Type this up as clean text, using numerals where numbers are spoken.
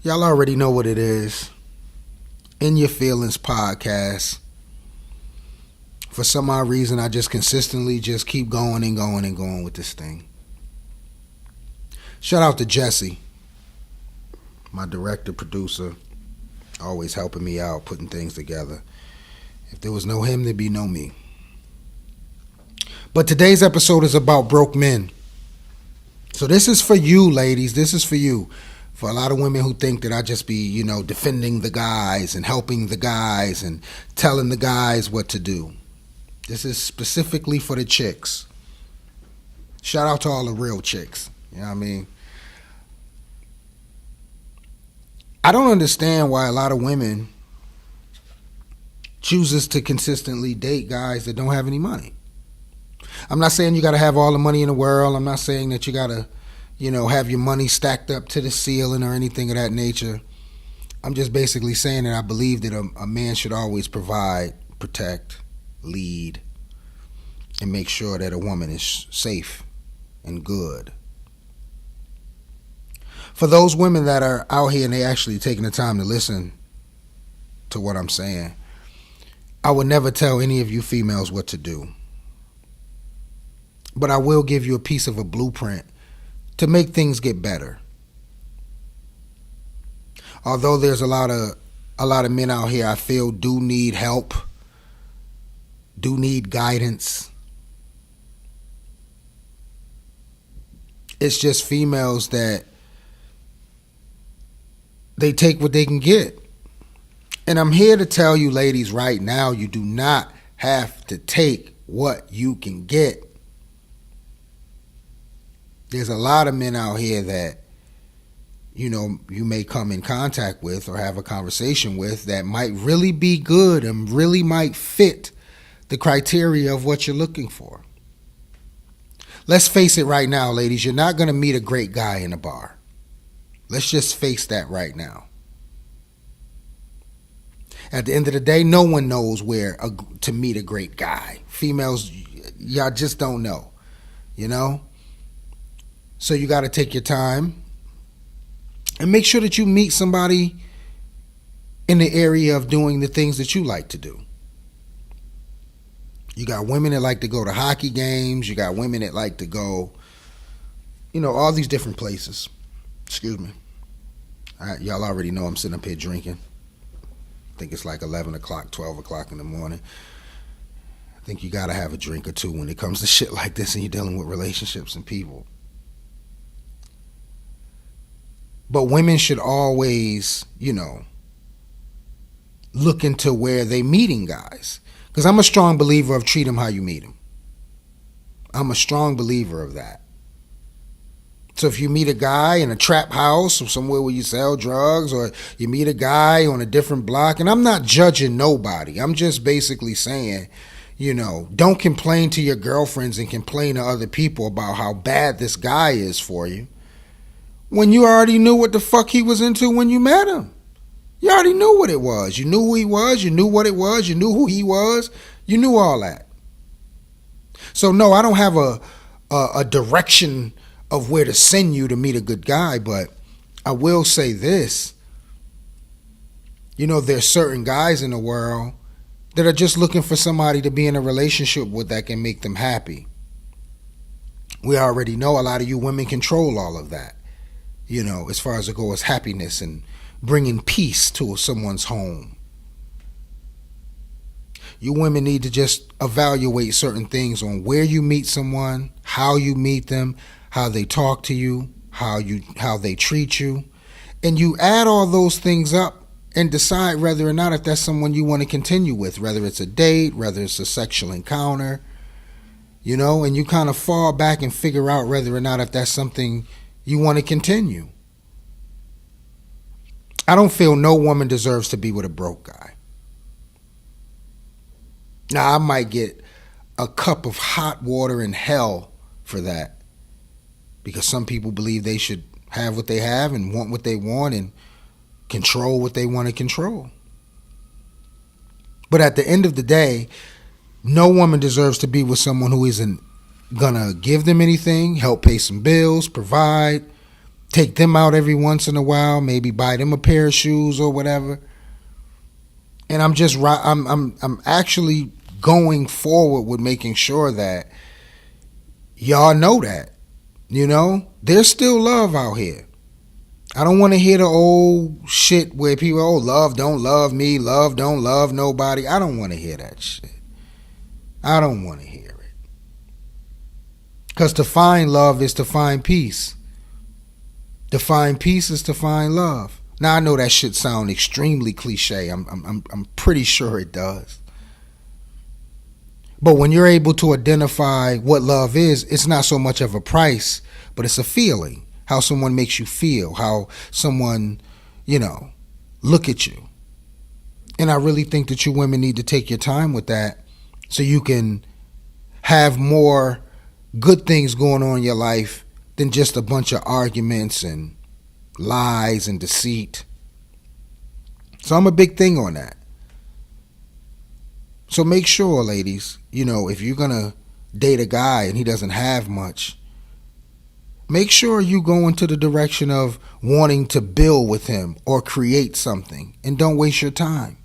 Y'all already know what it is. In Your Feelings podcast. For some odd reason, I just consistently just keep going and going and going with this thing. Shout out to Jesse, my director, producer, always helping me out, putting things together. If there was no him, there'd be no me. But today's episode is about broke men. So this is for you, ladies. This is for you. For a lot of women who think that I just be, defending the guys and helping the guys and telling the guys what to do. This is specifically for the chicks. Shout out to all the real chicks. You know what I mean? I don't understand why a lot of women chooses to consistently date guys that don't have any money. I'm not saying you got to have all the money in the world. I'm not saying that you got to, have your money stacked up to the ceiling or anything of that nature. I'm just basically saying that I believe that a man should always provide, protect, lead, and make sure that a woman is safe and good. For those women that are out here and they actually taking the time to listen to what I'm saying, I would never tell any of you females what to do. But I will give you a piece of a blueprint to make things get better. Although there's a lot of men out here I feel do need help, do need guidance. It's just females that they take what they can get. And I'm here to tell you, ladies, right now, you do not have to take what you can get. There's a lot of men out here that, you may come in contact with or have a conversation with that might really be good and really might fit the criteria of what you're looking for. Let's face it right now, ladies. You're not going to meet a great guy in a bar. Let's just face that right now. At the end of the day, no one knows where to meet a great guy. Females, y'all just don't know, So you got to take your time and make sure that you meet somebody in the area of doing the things that you like to do. You got women that like to go to hockey games. You got women that like to go, all these different places. Excuse me. Y'all already know I'm sitting up here drinking. I think it's like 11 o'clock, 12 o'clock in the morning. I think you got to have a drink or two when it comes to shit like this and you're dealing with relationships and people. But women should always, look into where they meeting guys. Because I'm a strong believer of treat them how you meet them. I'm a strong believer of that. So if you meet a guy in a trap house or somewhere where you sell drugs, or you meet a guy on a different block, and I'm not judging nobody. I'm just basically saying, don't complain to your girlfriends and complain to other people about how bad this guy is for you, when you already knew what the fuck he was into when you met him. You already knew what it was. You knew who he was. You knew what it was. You knew who he was. You knew all that. So no, I don't have a direction of where to send you to meet a good guy, but I will say this. There's certain guys in the world that are just looking for somebody to be in a relationship with that can make them happy. We already know a lot of you women control all of that. As far as it goes, happiness and bringing peace to someone's home. You women need to just evaluate certain things on where you meet someone, how you meet them, how they talk to you, how they treat you. And you add all those things up and decide whether or not if that's someone you want to continue with, whether it's a date, whether it's a sexual encounter, and you kind of fall back and figure out whether or not if that's something you want to continue. I don't feel no woman deserves to be with a broke guy. Now, I might get a cup of hot water in hell for that, because some people believe they should have what they have and want what they want and control what they want to control. But at the end of the day, no woman deserves to be with someone who isn't gonna give them anything, help pay some bills, provide, Take them out every once in a while, maybe buy them a pair of shoes or whatever. And I'm actually going forward with making sure that y'all know that, there's still love out here. I don't want to hear the old shit where people, love don't love me, love don't love nobody. I don't want to hear that shit. I don't want to hear it. Because to find love is to find peace. To find peace is to find love. Now I know that shit sound extremely cliche. I'm pretty sure it does. But when you're able to identify what love is, it's not so much of a price, but it's a feeling. How someone makes you feel, how someone, look at you. And I really think that you women need to take your time with that so you can have more good things going on in your life than just a bunch of arguments and lies and deceit. So I'm a big thing on that. So make sure, ladies, if you're going to date a guy and he doesn't have much, make sure you go into the direction of wanting to build with him or create something, and don't waste your time.